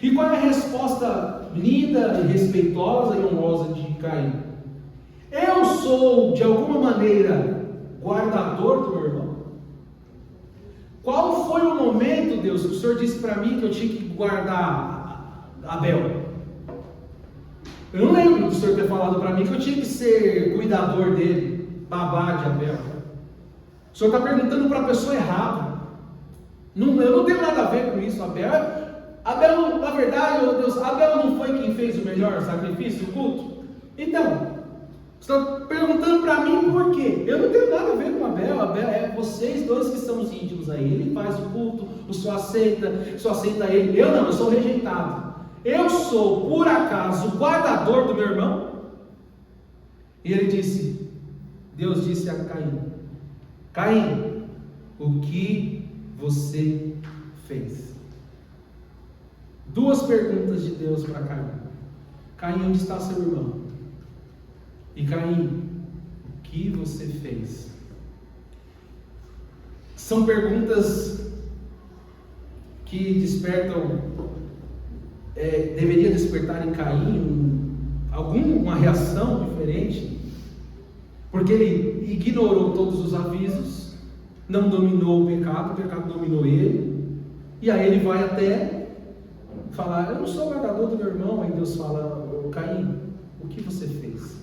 Speaker 1: E qual é a resposta linda e respeitosa e honrosa de Caim? Eu sou, de alguma maneira, guardador do meu irmão? Qual foi o momento, Deus, que o Senhor disse para mim que eu tinha que guardar Abel? Eu não lembro do Senhor ter falado para mim que eu tinha que ser cuidador dele, babá de Abel. O Senhor está perguntando para a pessoa errada. Eu não tenho nada a ver com isso. Abel, na verdade, oh Deus, Abel não foi quem fez o melhor sacrifício, o culto? Então, você está perguntando para mim por quê? Eu não tenho nada a ver com Abel. Abel é vocês dois que são os íntimos a ele. Ele faz o culto, o senhor aceita ele. Eu não, eu sou rejeitado. Eu sou, por acaso, o guardador do meu irmão? E ele disse, Deus disse a Caim: Caim, o que você fez? Duas perguntas de Deus para Caim. Caim, onde está seu irmão? E Caim, o que você fez? São perguntas que despertam, deveria despertar em Caim alguma reação diferente, porque ele ignorou todos os avisos, não dominou o pecado dominou ele, e aí ele vai até falar: eu não sou guardador do meu irmão. Aí Deus fala: Caim, o que você fez?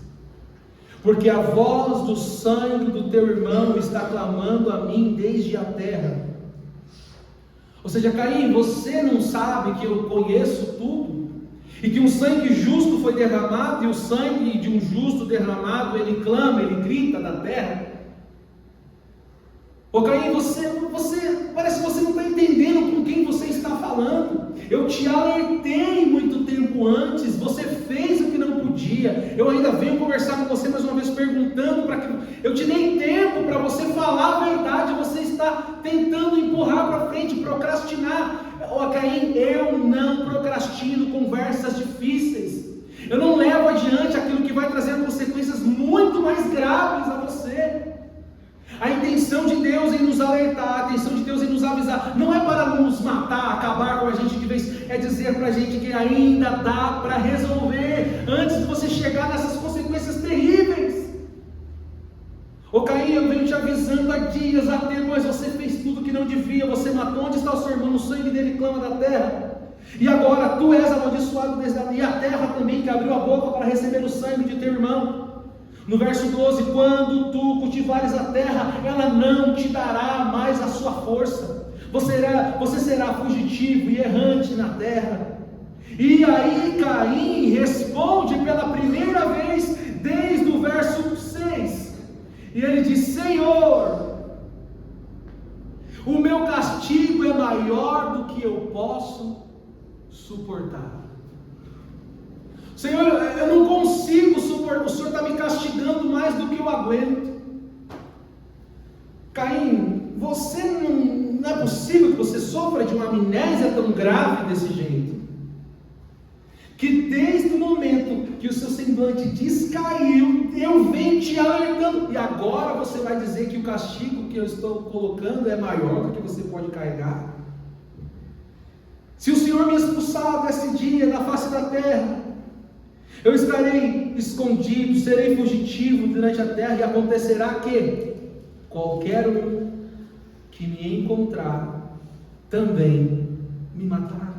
Speaker 1: Porque a voz do sangue do teu irmão está clamando a mim desde a terra. Ou seja, Caim, você não sabe que eu conheço tudo? E que um sangue justo foi derramado, e o sangue de um justo derramado, ele clama, ele grita da terra? Ô Caim, você parece que você não está entendendo com quem você está falando. Eu te alertei muito tempo antes, você fez o que não podia. Eu ainda venho conversar com você mais uma vez, perguntando para que eu te dei tempo para você falar a verdade. Você está tentando empurrar para frente, procrastinar. Ô Caim, eu não procrastino conversas difíceis. Eu não levo adiante aquilo que vai trazer consequências muito mais graves a você. A intenção de Deus em nos alertar, a intenção de Deus em nos avisar, não é para nos matar, acabar com a gente de vez, é dizer para a gente que ainda dá para resolver, antes de você chegar nessas consequências terríveis. Ô Caim, eu venho te avisando há dias, há tempos, mas você fez tudo que não devia, você matou. Onde está o seu irmão? O sangue dele clama da terra. E agora tu és amaldiçoado desde a terra também, que abriu a boca para receber o sangue de teu irmão. No verso 12, quando tu cultivares a terra, ela não te dará mais a sua força. Você será fugitivo e errante na terra. E aí Caim responde pela primeira vez, desde o verso 6. E ele diz: Senhor, o meu castigo é maior do que eu posso suportar. Senhor, eu não consigo suportar, o Senhor está me castigando mais do que eu aguento. Caim, você não é possível que você sofra de uma amnésia tão grave desse jeito, que desde o momento que o seu semblante descaiu, eu venho te alertando, e agora você vai dizer que o castigo que eu estou colocando é maior do que você pode carregar? Se o Senhor me expulsar desse dia da face da terra, eu estarei escondido, serei fugitivo durante a terra, e acontecerá que qualquer um que me encontrar também me matará.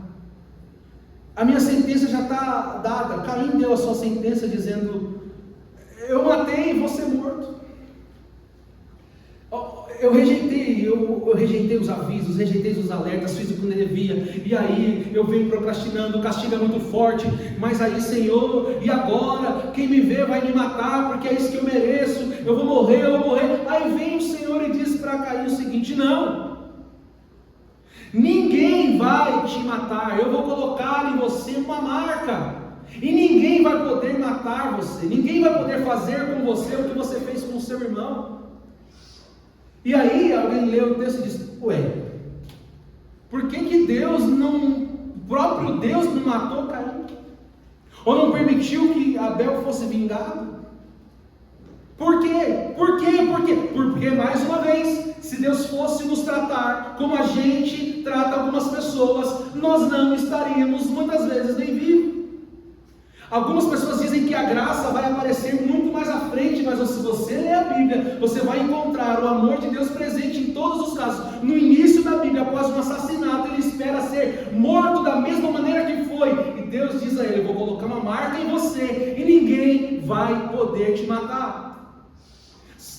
Speaker 1: A minha sentença já está dada. Caim deu a sua sentença dizendo: eu matei e vou ser morto. Eu rejeitei os avisos, rejeitei os alertas, fiz o que não devia, e aí eu venho procrastinando, o castigo é muito forte, mas aí, Senhor, e agora? Quem me vê vai me matar, porque é isso que eu mereço, eu vou morrer. Aí vem o Senhor e diz para Caim o seguinte: não, ninguém vai te matar, eu vou colocar em você uma marca, e ninguém vai poder matar você, ninguém vai poder fazer com você o que você fez com o seu irmão. E aí alguém lê o texto e diz: ué, por que Deus não, o próprio Deus não matou Caim? Ou não permitiu que Abel fosse vingado? Por quê? Por quê? Por quê? Porque, mais uma vez, se Deus fosse nos tratar como a gente trata algumas pessoas, nós não estaríamos muitas vezes nem vivos. Algumas pessoas dizem que a graça vai aparecer muito mais à frente, mas se você ler a Bíblia, você vai encontrar o amor de Deus presente em todos os casos. No início da Bíblia, após um assassinato, ele espera ser morto da mesma maneira que foi. E Deus diz a ele: eu vou colocar uma marca em você e ninguém vai poder te matar.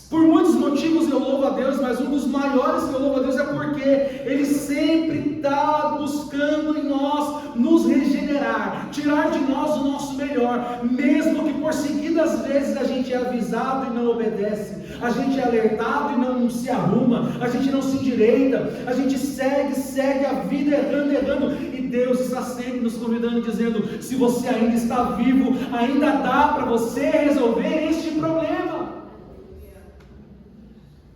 Speaker 1: Por muitos motivos eu louvo a Deus, mas um dos maiores que eu louvo a Deus é porque Ele sempre está buscando em nós nos regenerar, tirar de nós o nosso melhor, mesmo que por seguidas vezes a gente é avisado e não obedece, a gente é alertado e não se arruma, a gente não se endireita, a gente segue a vida errando, e Deus está sempre nos convidando, dizendo: se você ainda está vivo, ainda dá para você resolver este problema.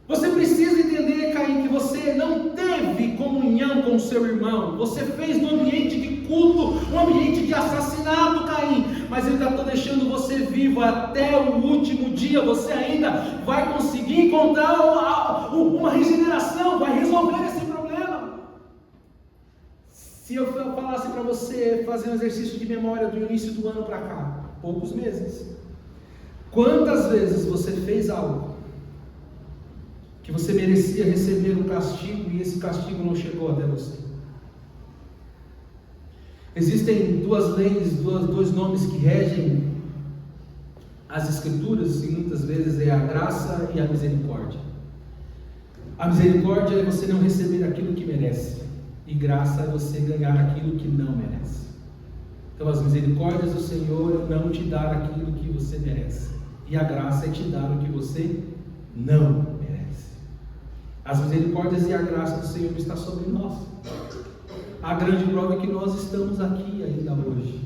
Speaker 1: Você precisa entender, Caim, que você não teve comunhão com o seu irmão. Você fez no ambiente de culto, um ambiente de assassinato, Caim. Mas ainda estou deixando você vivo até o último dia. Você ainda vai conseguir encontrar uma regeneração, vai resolver esse problema. Se eu falasse para você fazer um exercício de memória do início do ano para cá, poucos meses, quantas vezes você fez algo que você merecia receber um castigo e esse castigo não chegou até você? Existem duas leis, dois nomes que regem as Escrituras, e muitas vezes é a graça e a misericórdia. A misericórdia é você não receber aquilo que merece, e graça é você ganhar aquilo que não merece. Então as misericórdias do Senhor é não te dar aquilo que você merece, e a graça é te dar o que você não merece. As misericórdias e a graça do Senhor está sobre nós. A grande prova é que nós estamos aqui ainda hoje.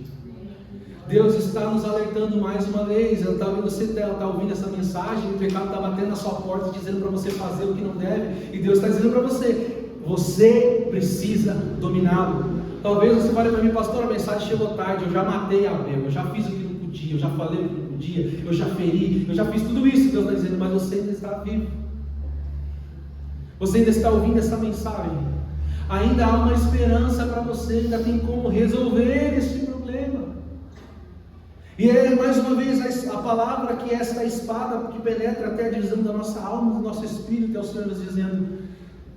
Speaker 1: Deus está nos alertando mais uma vez. Você está ouvindo essa mensagem, o pecado está batendo na sua porta, dizendo para você fazer o que não deve, e Deus está dizendo para você precisa dominá-lo. Talvez você fale para mim: pastor, a mensagem chegou tarde, eu já matei Abel, eu já fiz o que não podia, eu já falei o que não podia, eu já feri, eu já fiz tudo isso. Deus está dizendo: mas você ainda está vivo. Você ainda está ouvindo essa mensagem. Ainda há uma esperança para você, ainda tem como resolver esse problema. E é mais uma vez a palavra que é esta espada que penetra até a divisão da nossa alma, do nosso espírito, é o Senhor nos dizendo: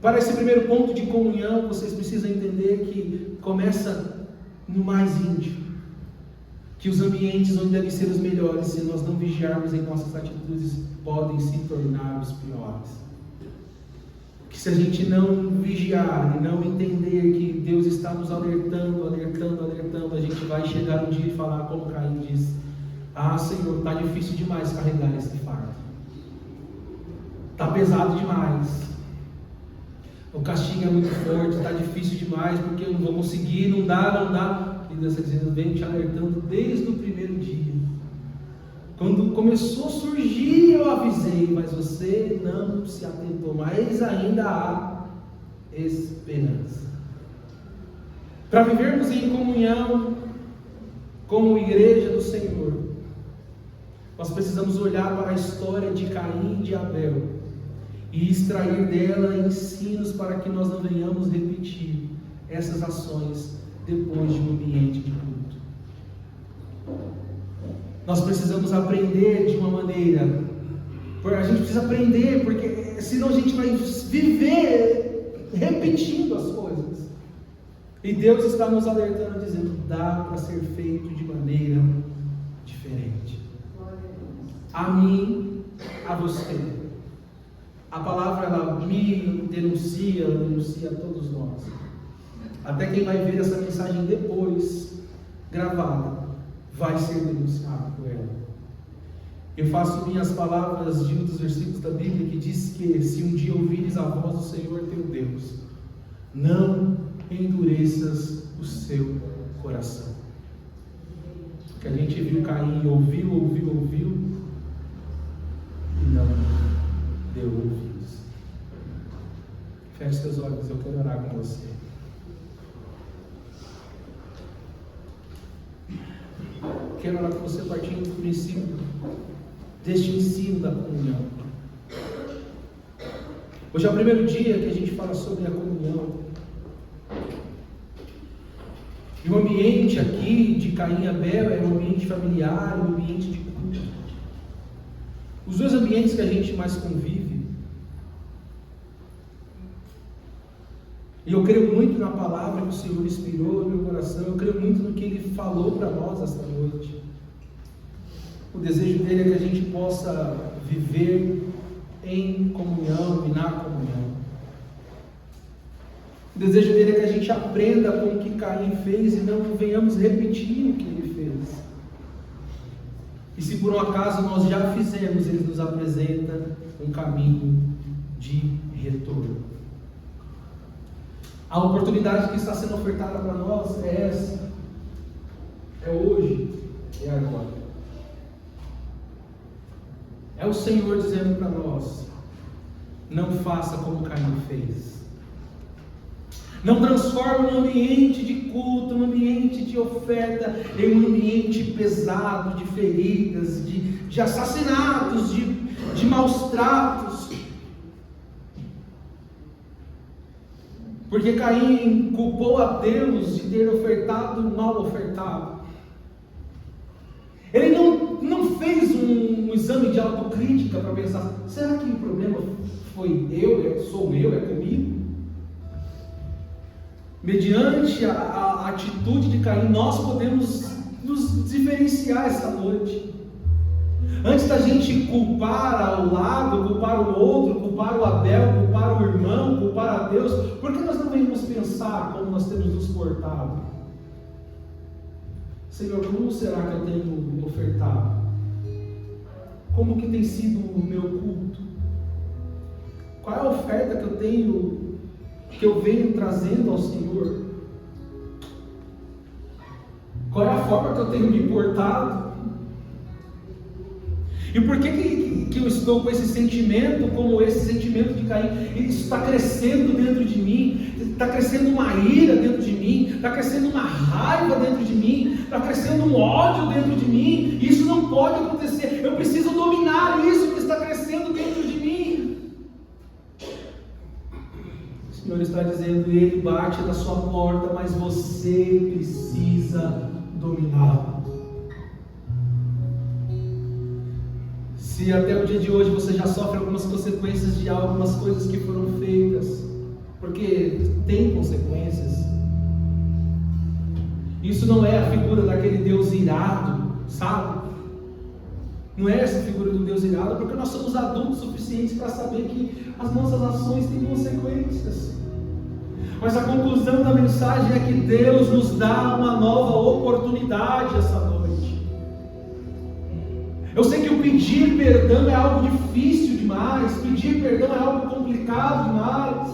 Speaker 1: para esse primeiro ponto de comunhão, vocês precisam entender que começa no mais íntimo, que os ambientes onde devem ser os melhores, se nós não vigiarmos em nossas atitudes, podem se tornar os piores. Que se a gente não vigiar e não entender que Deus está nos alertando, a gente vai chegar um dia e falar como Caim disse: ah, Senhor, está difícil demais carregar esse fardo, está pesado demais, o castigo é muito forte, está difícil demais, porque eu não vou conseguir, não dá. E Deus está dizendo: vem te alertando desde o primeiro dia. Quando começou a surgir, eu avisei, mas você não se atentou. Mas ainda há esperança. Para vivermos em comunhão como igreja do Senhor, nós precisamos olhar para a história de Caim e de Abel e extrair dela ensinos para que nós não venhamos repetir essas ações depois de um ambiente de culto. Nós precisamos aprender de uma maneira, a gente precisa aprender, porque senão a gente vai viver repetindo as coisas. E Deus está nos alertando, dizendo: dá para ser feito de maneira diferente. A mim, a você. A palavra, ela me denuncia a todos nós. Até quem vai ver essa mensagem depois, gravada, vai ser denunciado por ela. Eu faço minhas palavras de um dos versículos da Bíblia que diz que: se um dia ouvires a voz do Senhor teu Deus, não endureças o seu coração. Que a gente viu Caim, ouviu e não deu ouvidos. Feche seus olhos, eu quero orar com você. quero orar com você partindo do princípio deste ensino da comunhão. Hoje é o primeiro dia que a gente fala sobre a comunhão. E o ambiente aqui de Caim e Abel é um ambiente familiar, um ambiente de culto. Os dois ambientes que a gente mais convive. E eu creio muito na palavra que o Senhor inspirou no meu coração. Eu creio muito no que Ele falou para nós esta noite. O desejo dele é que a gente possa viver em comunhão e na comunhão. O desejo dele é que a gente aprenda com o que Caim fez e não venhamos repetir o que ele fez. E se por um acaso nós já fizemos, ele nos apresenta um caminho de retorno. A oportunidade que está sendo ofertada para nós é essa. É hoje, é agora. É o Senhor dizendo para nós: não faça como Caim fez. Não transforme um ambiente de culto, um ambiente de oferta, em um ambiente pesado, de feridas, de assassinatos, de maus tratos. Porque Caim culpou a Deus de ter ofertado mal ofertado. Ele não fez um exame de autocrítica para pensar: será que o problema foi sou eu, é comigo? Mediante a atitude de Caim, nós podemos nos diferenciar essa noite. Antes da gente culpar ao lado, culpar o outro, culpar o Abel, culpar o irmão, culpar a Deus, por que nós não venhamos pensar como nós temos nos portado? Senhor, como será que eu tenho ofertado? Como que tem sido o meu culto? Qual é a oferta que eu venho trazendo ao Senhor? Qual é a forma que eu tenho me portado? E por que eu estou com esse sentimento, como esse sentimento de Caim? Isso está crescendo dentro de mim, está crescendo uma ira dentro de mim, está crescendo uma raiva dentro de mim, está crescendo um ódio dentro de mim. Isso não pode acontecer. Eu preciso dominar isso que está crescendo dentro de mim. O Senhor está dizendo: Ele bate na sua porta, mas você precisa dominá-lo. Se até o dia de hoje você já sofre algumas consequências de algumas coisas que foram feitas, porque tem consequências. Isso não é a figura daquele Deus irado, sabe? Não é essa figura do Deus irado, porque nós somos adultos suficientes para saber que as nossas ações têm consequências. Mas a conclusão da mensagem é que Deus nos dá uma nova oportunidade essa noite. Eu sei que o pedir perdão é algo difícil demais, pedir perdão é algo complicado demais,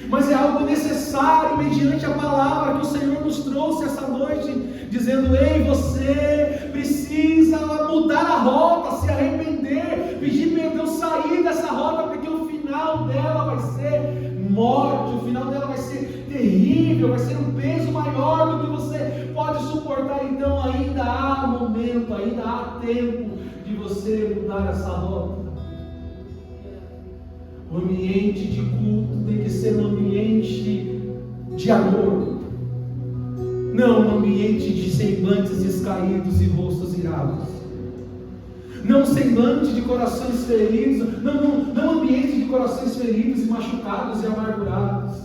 Speaker 1: mas é algo necessário mediante a palavra que o Senhor nos trouxe essa noite, dizendo: ei, você precisa mudar a rota, se arrepender, pedir perdão, sair dessa rota, porque o final dela vai ser morte, o final dela vai ser terrível, vai ser um peso maior do que você pode suportar. Então ainda há momento, ainda há tempo de você mudar essa rota. O ambiente de culto tem que ser um ambiente de amor, não um ambiente de semblantes descaídos e rostos irados, não semblante de corações feridos, não ambiente de corações feridos e machucados e amargurados.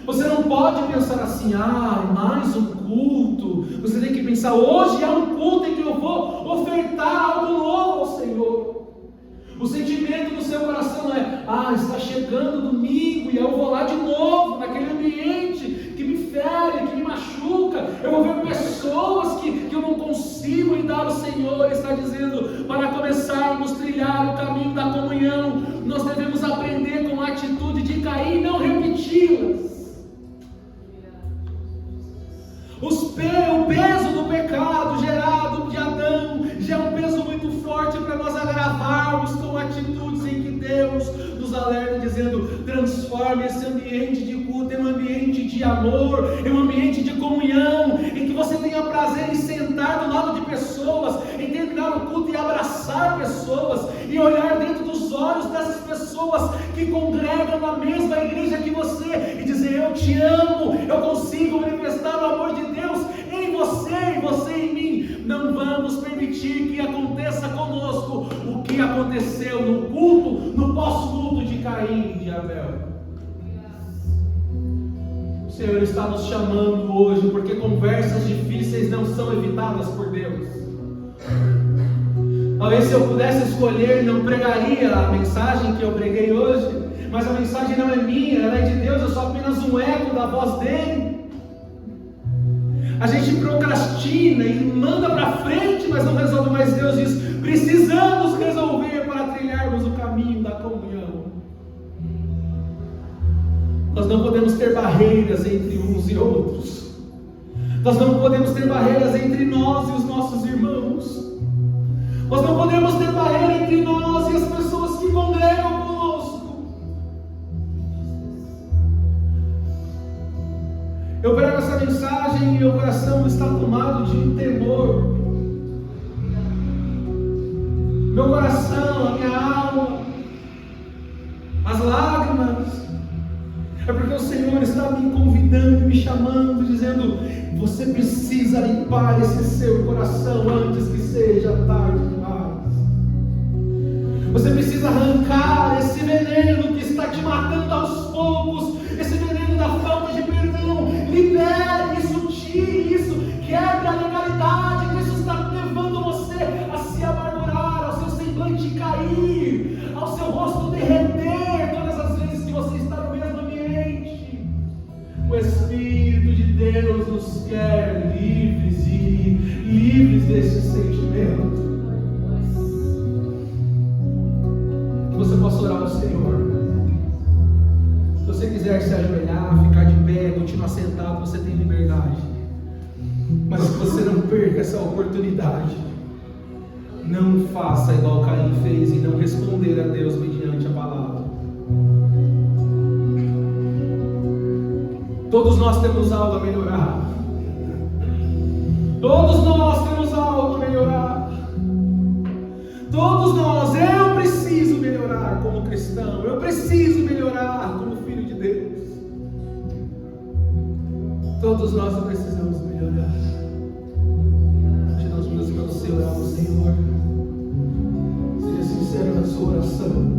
Speaker 1: Você não pode pensar assim: mais um culto. Você tem que pensar: hoje é um culto em que eu vou ofertar algo novo ao Senhor. O sentimento no seu coração é: está chegando domingo e eu vou lá de novo, naquele ambiente que me fere, que me machuca. Eu vou ver pessoas que eu não consigo lidar. O Senhor está dizendo: para começarmos a trilhar o caminho da comunhão, nós devemos aprender com a atitude de Caim e não repeti-las. O peso do pecado gerado de Adão já é um peso muito forte para nós agravarmos com atitudes em que Deus nos nos alerta dizendo: transforme esse ambiente de culto em um ambiente de amor, em um ambiente de comunhão, em que você tenha prazer em sentar do lado de pessoas, em terminar o culto e abraçar pessoas, e olhar dentro dos olhos dessas pessoas que congregam na mesma igreja que você, e dizer: eu te amo, eu consigo manifestar o amor de Deus em você e você em mim. Não vamos permitir que aconteça conosco o que aconteceu no culto, no pós-culto de Caim e de Abel. O Senhor está nos chamando hoje, porque conversas difíceis não são evitadas por Deus. Talvez, se eu pudesse escolher, não pregaria a mensagem que eu preguei hoje, mas a mensagem não é minha, ela é de Deus, eu sou apenas um eco da voz dele. A gente procrastina e manda para frente, mas não resolve. Mais. Deus diz: precisamos resolver para trilharmos o caminho da comunhão. Nós não podemos ter barreiras entre uns e outros. Nós não podemos ter barreiras entre nós e os nossos irmãos. Nós não podemos ter barreira entre nós e as pessoas que congregam conosco. Eu prego essa mensagem e meu coração está tomado de temor. Meu coração, a minha alma, as lágrimas, é porque o Senhor está me convidando, me chamando, dizendo: você precisa limpar esse seu coração antes que seja tarde demais. Você precisa arrancar esse veneno que está te matando aos poucos, esse veneno da falta de perdão. Libere isso, tire isso, quebre a legalidade, que isso está levando você a se amargurar, ao seu semblante cair, ao seu rosto derreter todas as vezes que você está no mesmo ambiente. O Espírito de Deus nos quer livres e livres desse sentimento. Que você possa orar ao Senhor. Se você quiser se ajoelhar, ficar de pé, continuar sentado, você tem liberdade. Mas se você não perca essa oportunidade, não faça igual Caim fez e não responder a Deus mediante a palavra. Todos nós temos algo a melhorar. Todos nós temos algo a melhorar. Todos nós, eu preciso melhorar como cristão, eu preciso melhorar como filho de Deus. Todos nós precisamos melhorar. Nós vamos para você orar ao Senhor. Seja sincero na sua oração.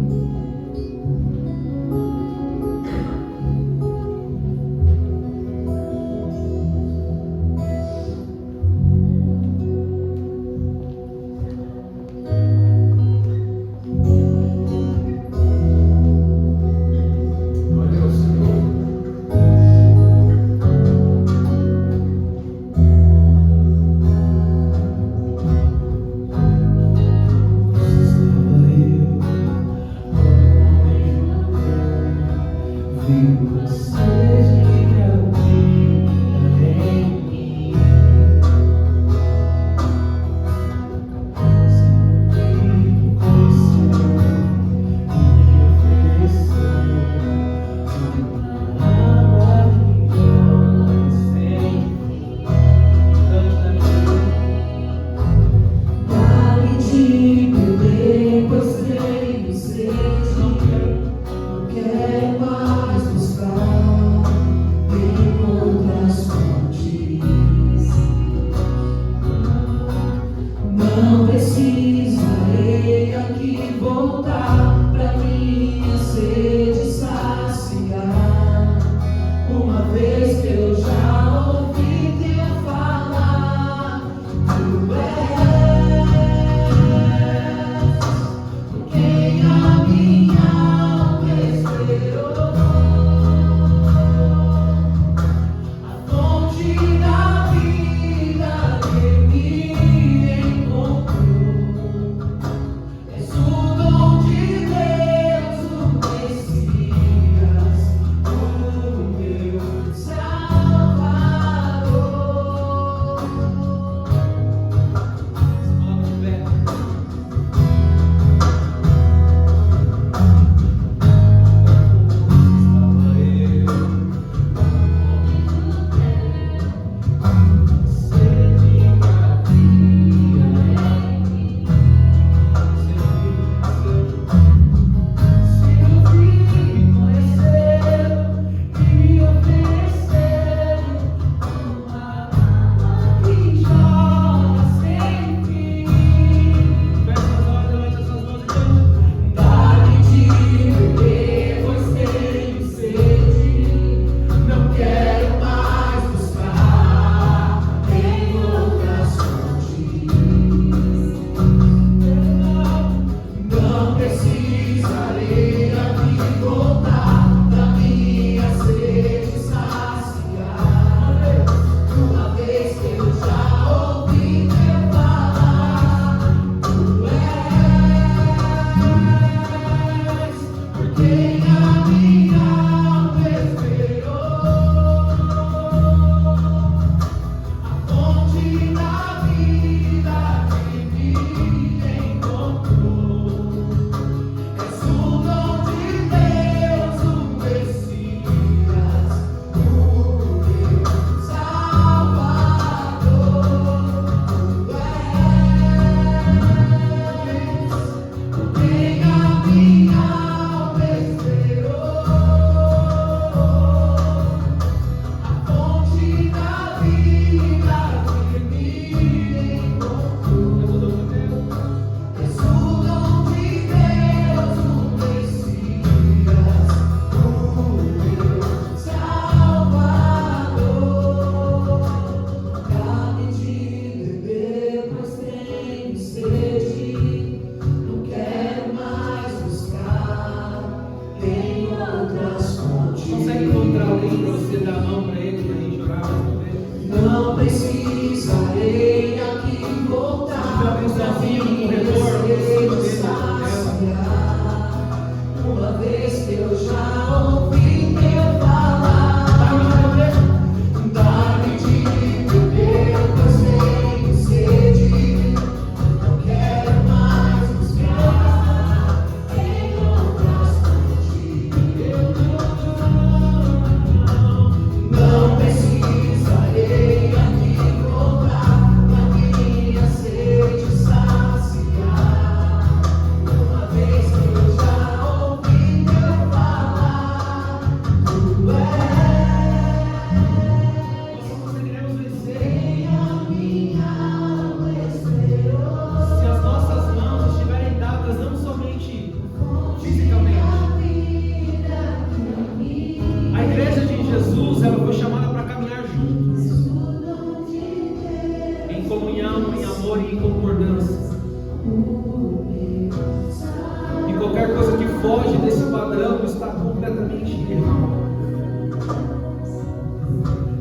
Speaker 1: foge desse padrão está completamente errado.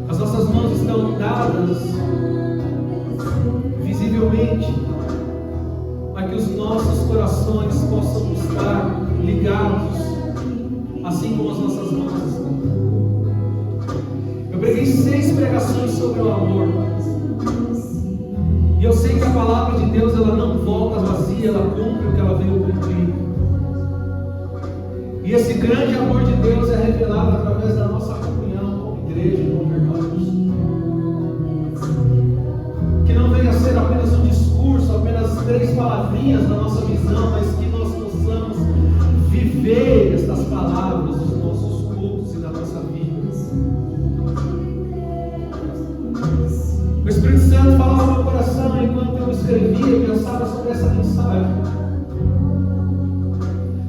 Speaker 1: As nossas mãos estão dadas visivelmente para que os nossos corações possam estar ligados, assim como as nossas mãos estão. Eu preguei 6 pregações sobre o amor, e eu sei que a palavra de Deus ela não volta vazia, ela cumpre o que ela veio cumprir. E esse grande amor de Deus é revelado através da nossa comunhão como igreja, como irmãos. Que não venha a ser apenas um discurso, apenas 3 palavrinhas da nossa visão, mas que nós possamos viver estas palavras nos nossos cultos e na nossa vida. O Espírito Santo falava no meu coração enquanto eu escrevia e pensava sobre essa mensagem,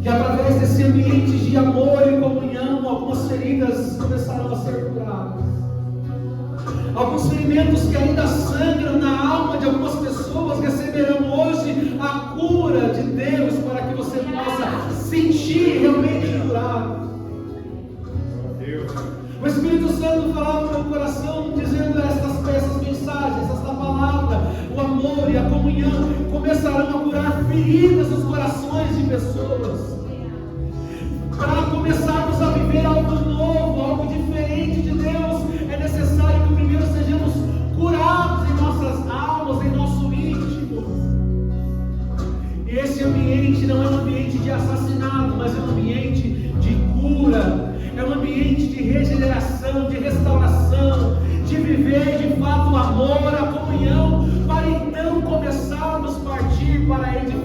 Speaker 1: que através desse ambiente de amor e comunhão, algumas feridas começarão a ser curadas. Alguns ferimentos que ainda sangram na alma de algumas pessoas receberão hoje a cura de Deus, para que você possa sentir realmente curado. O Espírito Santo falava no meu coração, dizendo essas mensagens, esta palavra, o amor e a comunhão começarão a curar feridas nos corações de pessoas, para começarmos a viver algo novo, algo diferente de Deus. É necessário que primeiro sejamos curados em nossas almas, em nosso íntimo. E esse ambiente não é um ambiente de assassinato, mas é um ambiente de cura, é um ambiente de regeneração, de restauração, de viver de fato o amor, a comunhão, para então começarmos a partir para a edificação